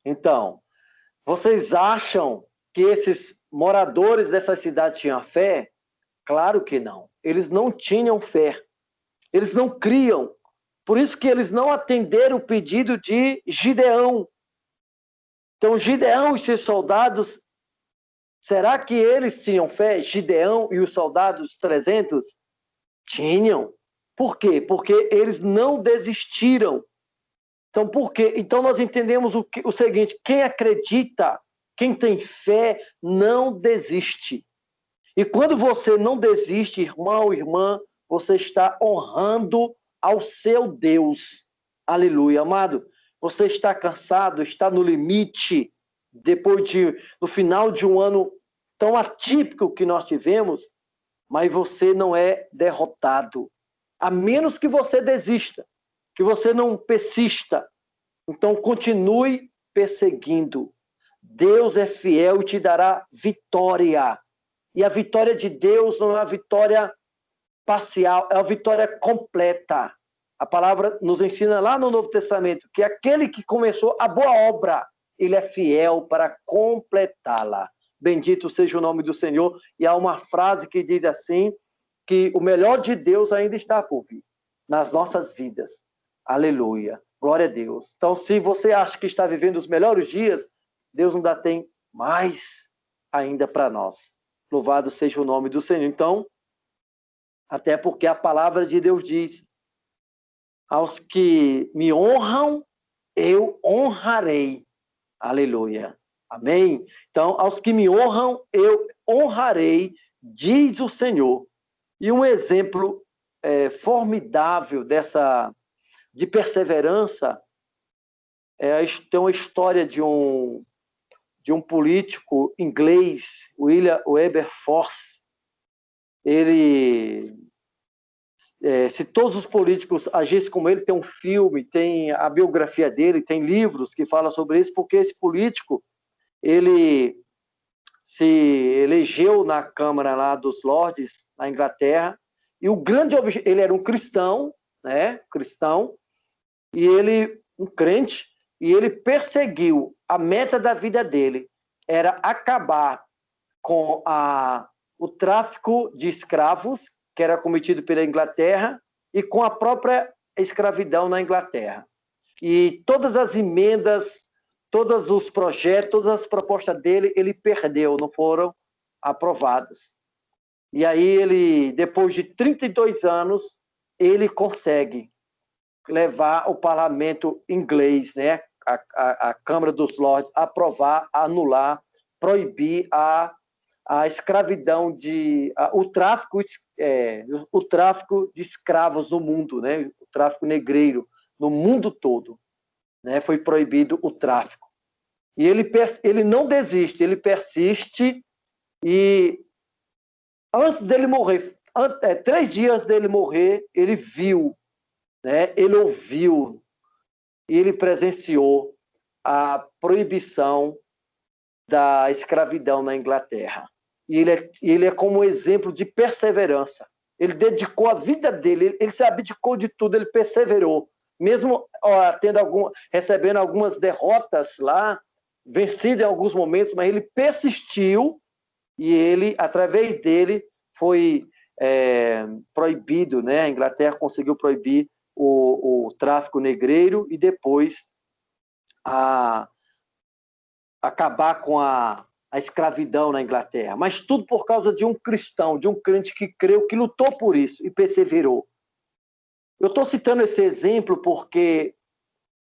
Então, vocês acham que esses moradores dessa cidade tinham fé? Claro que não. Eles não tinham fé. Eles não criam. Por isso que eles não atenderam o pedido de Gideão. Então, Gideão e seus soldados, será que eles tinham fé? Gideão e os soldados 300? Tinham. Por quê? Porque eles não desistiram. Então, por quê? Então, nós entendemos o seguinte: quem acredita, quem tem fé, não desiste. E quando você não desiste, irmão ou irmã, você está honrando ao seu Deus. Aleluia, amado. Você está cansado, está no limite, no final de um ano tão atípico que nós tivemos, mas você não é derrotado. A menos que você desista, que você não persista. Então, continue perseguindo. Deus é fiel e te dará vitória. E a vitória de Deus não é uma vitória parcial, é uma vitória completa. A palavra nos ensina lá no Novo Testamento que aquele que começou a boa obra, ele é fiel para completá-la. Bendito seja o nome do Senhor. E há uma frase que diz assim, que o melhor de Deus ainda está por vir nas nossas vidas. Aleluia. Glória a Deus. Então, se você acha que está vivendo os melhores dias, Deus ainda tem mais ainda para nós. Louvado seja o nome do Senhor. Então, até porque a palavra de Deus diz: aos que me honram, eu honrarei. Aleluia. Amém? Então, aos que me honram, eu honrarei, diz o Senhor. E um exemplo formidável de perseverança tem uma história de um político inglês, William Wilberforce. Ele, se todos os políticos agissem como ele, tem um filme, tem a biografia dele, tem livros que falam sobre isso, porque esse político, ele se elegeu na Câmara lá dos Lordes, na Inglaterra, e o grande objetivo, ele era um cristão, né, e ele, um crente, e ele perseguiu, a meta da vida dele era acabar com o tráfico de escravos, que era cometido pela Inglaterra, e com a própria escravidão na Inglaterra. E todas as emendas, todos os projetos, todas as propostas dele, ele perdeu, não foram aprovadas. E aí ele, depois de 32 anos, ele consegue levar o parlamento inglês, né, a Câmara dos Lordes, aprovar, anular, proibir a escravidão o tráfico de escravos no mundo, né? O tráfico negreiro no mundo todo, né? Foi proibido o tráfico. E ele não desiste, ele persiste, e antes dele morrer, 3 dias antes dele morrer, ele viu, né? Ele ouviu e ele presenciou a proibição da escravidão na Inglaterra. E ele é como um exemplo de perseverança. Ele dedicou a vida dele, ele se abdicou de tudo, ele perseverou. Mesmo recebendo algumas derrotas lá, vencido em alguns momentos, mas ele persistiu, e ele, através dele, foi proibido, né? A Inglaterra conseguiu proibir o tráfico negreiro e depois acabar com a escravidão na Inglaterra. Mas tudo por causa de um cristão, de um crente que creu, que lutou por isso e perseverou. Eu estou citando esse exemplo porque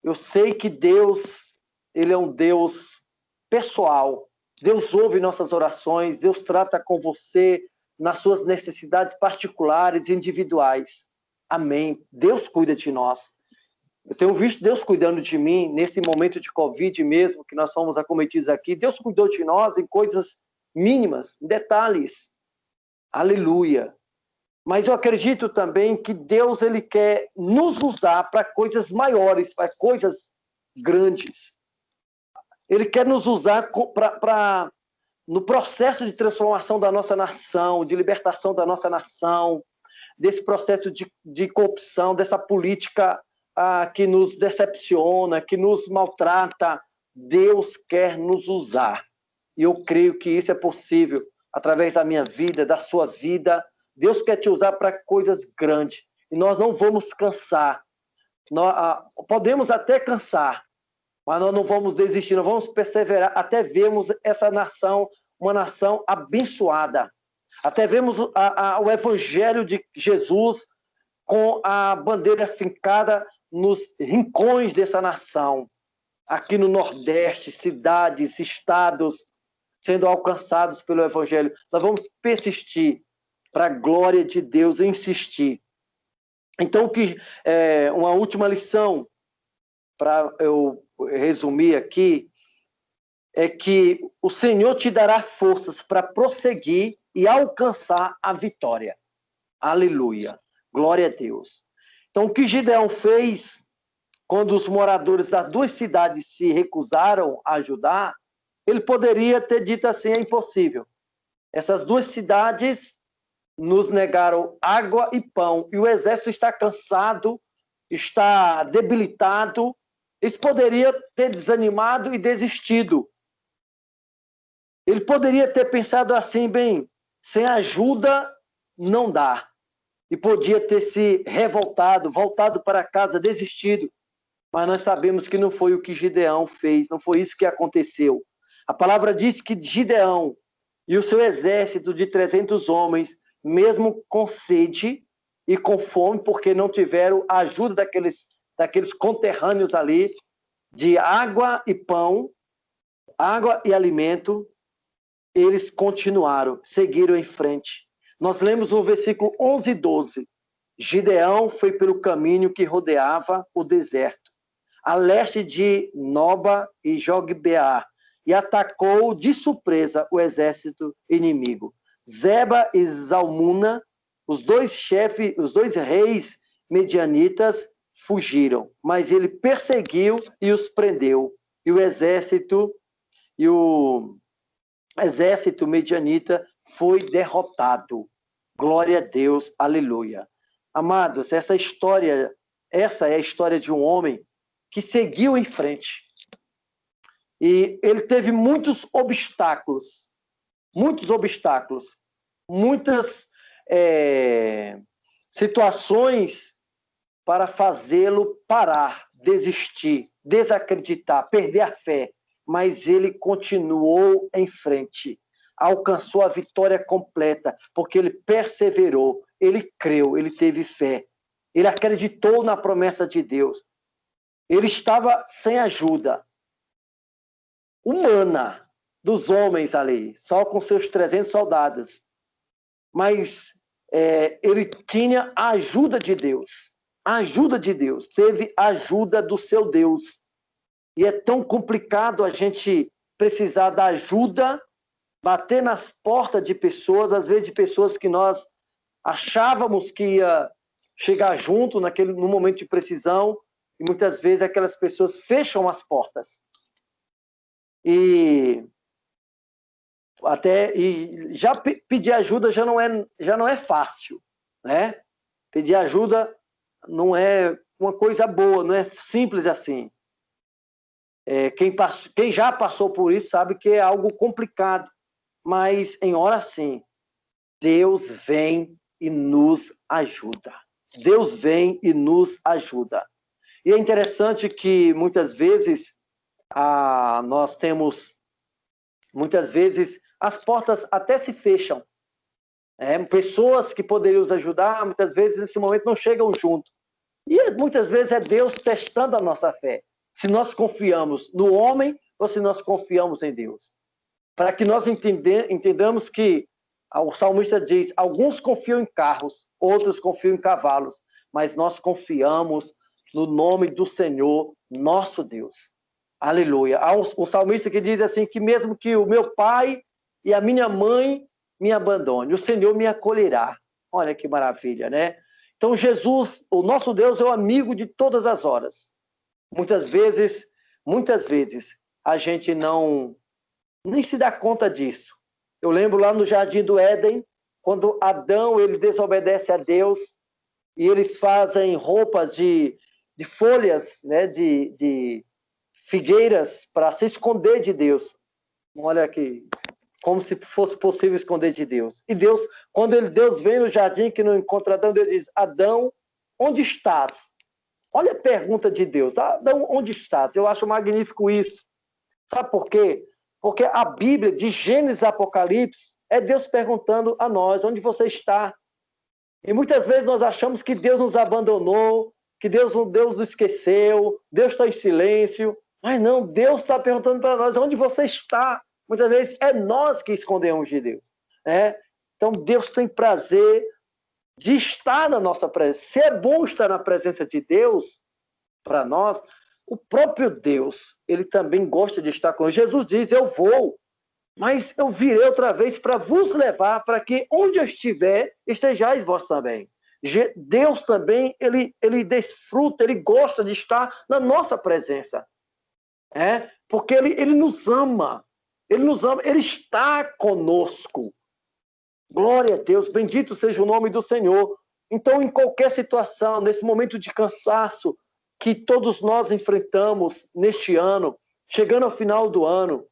eu sei que Deus, ele é um Deus pessoal. Deus ouve nossas orações, Deus trata com você nas suas necessidades particulares e individuais. Amém. Deus cuida de nós. Eu tenho visto Deus cuidando de mim nesse momento de Covid mesmo, que nós fomos acometidos aqui. Deus cuidou de nós em coisas mínimas, em detalhes. Aleluia. Mas eu acredito também que Deus, ele quer nos usar para coisas maiores, para coisas grandes. Ele quer nos usar no processo de transformação da nossa nação, de libertação da nossa nação, desse processo de corrupção, dessa política que nos decepciona, que nos maltrata. Deus quer nos usar. E eu creio que isso é possível através da minha vida, da sua vida. Deus quer te usar para coisas grandes. E nós não vamos cansar. Podemos até cansar, mas nós não vamos desistir, nós vamos perseverar até vermos essa nação, uma nação abençoada. Até vermos o Evangelho de Jesus com a bandeira fincada nos rincões dessa nação. Aqui no Nordeste, cidades, estados sendo alcançados pelo Evangelho. Nós vamos persistir para a glória de Deus e insistir. Então, uma última lição, para eu resumir aqui, é que o Senhor te dará forças para prosseguir e alcançar a vitória. Aleluia. Glória a Deus. Então, o que Gideão fez quando os moradores das duas cidades se recusaram a ajudar, ele poderia ter dito assim: é impossível. Essas duas cidades nos negaram água e pão, e o exército está cansado, está debilitado. Eles poderiam ter desanimado e desistido. Ele poderia ter pensado assim: bem, sem ajuda não dá. E podia ter se revoltado, voltado para casa, desistido. Mas nós sabemos que não foi o que Gideão fez, não foi isso que aconteceu. A palavra diz que Gideão e o seu exército de 300 homens, mesmo com sede e com fome, porque não tiveram a ajuda daqueles conterrâneos ali, de água e pão, água e alimento, eles continuaram, seguiram em frente. Nós lemos no versículo 11 e 12. Gideão foi pelo caminho que rodeava o deserto, a leste de Noba e Jogbeá, e atacou de surpresa o exército inimigo. Zeba e Zalmuna, os dois reis medianitas, fugiram, mas ele perseguiu e os prendeu. E o exército medianita foi derrotado. Glória a Deus, aleluia. Amados, essa é a história de um homem que seguiu em frente. E ele teve muitas situações para fazê-lo parar, desistir, desacreditar, perder a fé. Mas ele continuou em frente, alcançou a vitória completa, porque ele perseverou, ele creu, ele teve fé, ele acreditou na promessa de Deus. Ele estava sem ajuda humana dos homens ali, só com seus 300 soldados. Mas ele tinha a ajuda de Deus. A ajuda de Deus. Teve a ajuda do seu Deus. E é tão complicado a gente precisar da ajuda, bater nas portas de pessoas, às vezes de pessoas que nós achávamos que ia chegar junto no momento de precisão, e muitas vezes aquelas pessoas fecham as portas. E já pedir ajuda já não é fácil, né? Pedir ajuda não é uma coisa boa, não é simples assim. Quem já passou por isso sabe que é algo complicado, mas em hora sim, Deus vem e nos ajuda. Deus vem e nos ajuda. E é interessante que muitas vezes as portas até se fecham. Pessoas que poderiam nos ajudar, muitas vezes nesse momento não chegam junto. E muitas vezes é Deus testando a nossa fé. Se nós confiamos no homem ou se nós confiamos em Deus. Para que nós entendamos que o salmista diz: alguns confiam em carros, outros confiam em cavalos, mas nós confiamos no nome do Senhor, nosso Deus. Aleluia. Há um salmista que diz assim, que mesmo que o meu pai e a minha mãe me abandone, o Senhor me acolherá. Olha que maravilha, né? Então Jesus, o nosso Deus, é o amigo de todas as horas. Muitas vezes, a gente nem se dá conta disso. Eu lembro lá no Jardim do Éden, quando Adão ele desobedece a Deus, e eles fazem roupas de folhas, né, de figueiras para se esconder de Deus. Olha aqui, como se fosse possível esconder de Deus. E Deus, quando Deus vem no jardim que não encontra Adão, Deus diz: Adão, onde estás? Olha a pergunta de Deus: Adão, onde estás? Eu acho magnífico isso. Sabe por quê? Porque a Bíblia, de Gênesis a Apocalipse, é Deus perguntando a nós: onde você está? E muitas vezes nós achamos que Deus nos abandonou, que Deus nos esqueceu, Deus está em silêncio. Mas não, Deus está perguntando para nós: onde você está? Muitas vezes é nós que escondemos de Deus. Né? Então Deus tem prazer de estar na nossa presença. Se é bom estar na presença de Deus, para nós, o próprio Deus, ele também gosta de estar conosco. Jesus diz: eu vou, mas eu virei outra vez para vos levar, para que onde eu estiver, estejais vós também. Deus também, ele desfruta, ele gosta de estar na nossa presença. Porque ele nos ama. Ele nos ama, ele está conosco. Glória a Deus, bendito seja o nome do Senhor. Então, em qualquer situação, nesse momento de cansaço que todos nós enfrentamos neste ano, chegando ao final do ano,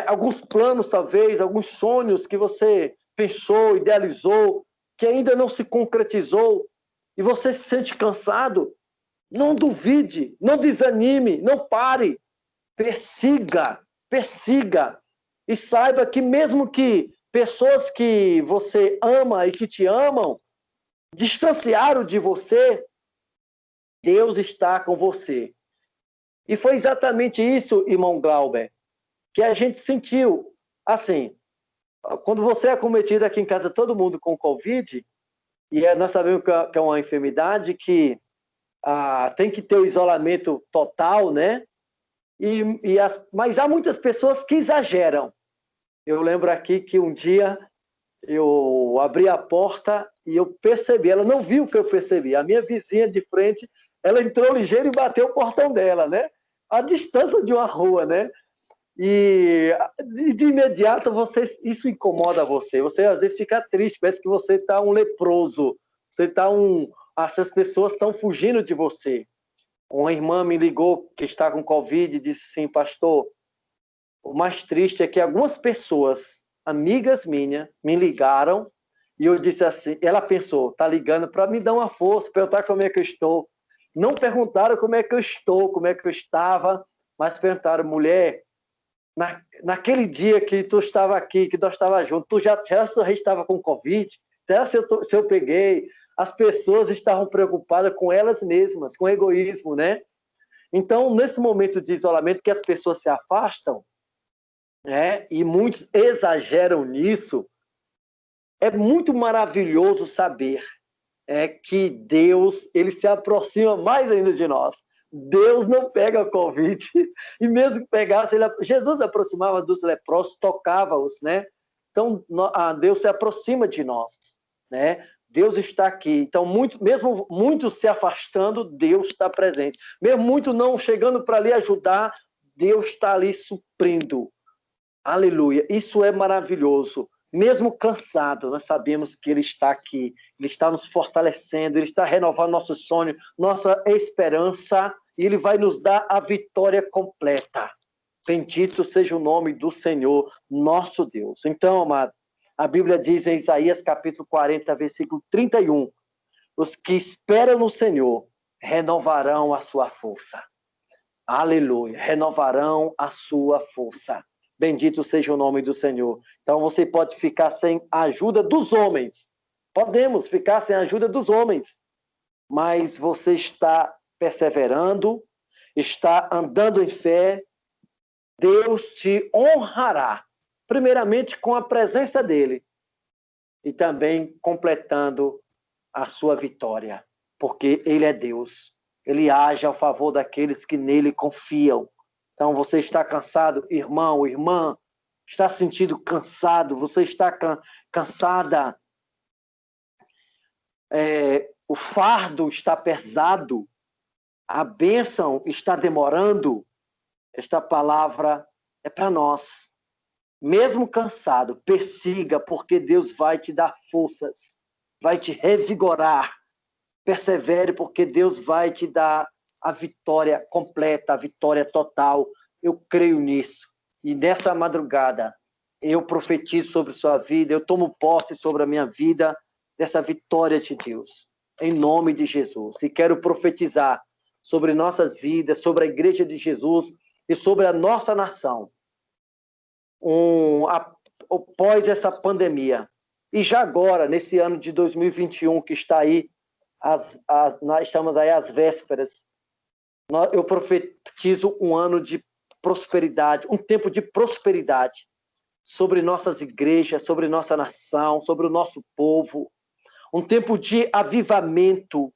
alguns planos, talvez, alguns sonhos que você pensou, idealizou, que ainda não se concretizou, e você se sente cansado, não duvide, não desanime, não pare, persiga, e saiba que mesmo que pessoas que você ama e que te amam distanciaram de você, Deus está com você. E foi exatamente isso, irmão Glauber, que a gente sentiu. Assim, quando você é acometido aqui em casa, todo mundo com Covid, e nós sabemos que é uma enfermidade que tem que ter o isolamento total, né? Mas há muitas pessoas que exageram. Eu lembro aqui que um dia eu abri a porta e eu percebi, ela não viu o que eu percebi. A minha vizinha de frente, ela entrou ligeiro e bateu o portão dela, né? A distância de uma rua, né? E de imediato isso incomoda você. Você às vezes fica triste, parece que você está um leproso. Você está essas pessoas estão fugindo de você. Uma irmã me ligou que está com Covid e disse assim: pastor, o mais triste é que algumas pessoas, amigas minhas, me ligaram e eu disse assim, ela pensou, tá ligando para me dar uma força, perguntar como é que eu estou. Não perguntaram como é que eu estou, como é que eu estava, mas perguntaram: mulher, naquele dia que tu estava aqui, que nós estávamos juntos, tu já estava com Covid? Será se eu peguei? As pessoas estavam preocupadas com elas mesmas, com egoísmo, né? Então, nesse momento de isolamento, que as pessoas se afastam, e muitos exageram nisso, é muito maravilhoso saber que Deus, ele se aproxima mais ainda de nós. Deus não pega a Covid, e mesmo que pegasse, Jesus aproximava dos leprosos, tocava-os, né? Então, Deus se aproxima de nós, né? Deus está aqui. Então, mesmo muitos se afastando, Deus está presente. Mesmo muitos não chegando para lhe ajudar, Deus está ali suprindo. Aleluia. Isso é maravilhoso. Mesmo cansado, nós sabemos que Ele está aqui. Ele está nos fortalecendo, Ele está renovando nosso sonho, nossa esperança, e Ele vai nos dar a vitória completa. Bendito seja o nome do Senhor, nosso Deus. Então, amado, a Bíblia diz em Isaías capítulo 40, versículo 31, os que esperam no Senhor renovarão a sua força. Aleluia. Renovarão a sua força. Bendito seja o nome do Senhor. Então você pode ficar sem a ajuda dos homens. Podemos ficar sem a ajuda dos homens. Mas você está perseverando, está andando em fé. Deus te honrará. Primeiramente com a presença dele. E também completando a sua vitória. Porque ele é Deus. Ele age ao favor daqueles que nele confiam. Então, você está cansado, irmão, irmã, está se sentindo cansado, você está cansada, o fardo está pesado, a bênção está demorando. Esta palavra é para nós. Mesmo cansado, persiga, porque Deus vai te dar forças, vai te revigorar. Persevere, porque Deus vai te dar a vitória completa, a vitória total. Eu creio nisso. E nessa madrugada, eu profetizo sobre sua vida, eu tomo posse sobre a minha vida dessa vitória de Deus, em nome de Jesus. E quero profetizar sobre nossas vidas, sobre a igreja de Jesus e sobre a nossa nação, após essa pandemia. E já agora, nesse ano de 2021, que está aí, nós estamos aí às vésperas, eu profetizo um ano de prosperidade, um tempo de prosperidade sobre nossas igrejas, sobre nossa nação, sobre o nosso povo, um tempo de avivamento,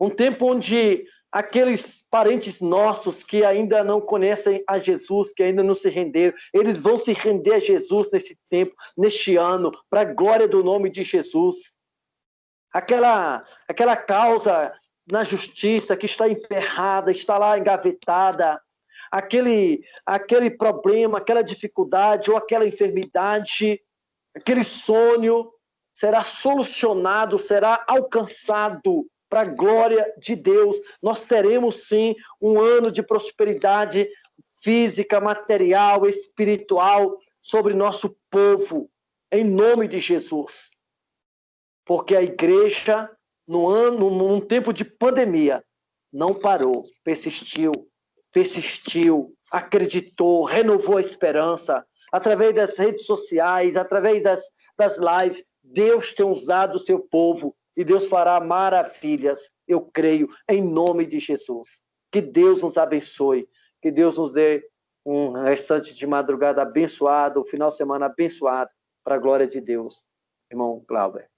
um tempo onde aqueles parentes nossos que ainda não conhecem a Jesus, que ainda não se renderam, eles vão se render a Jesus nesse tempo, neste ano, para a glória do nome de Jesus. Aquela causa na justiça que está emperrada, está lá engavetada, aquele problema, aquela dificuldade ou aquela enfermidade, aquele sonho será solucionado, será alcançado para a glória de Deus. Nós teremos sim um ano de prosperidade física, material, espiritual sobre nosso povo, em nome de Jesus. Porque a igreja, num tempo de pandemia, não parou, persistiu, acreditou, renovou a esperança. Através das redes sociais, através das lives, Deus tem usado o seu povo e Deus fará maravilhas, eu creio, em nome de Jesus. Que Deus nos abençoe, que Deus nos dê um restante de madrugada abençoado, um final de semana abençoado, para a glória de Deus. Irmão Glauber.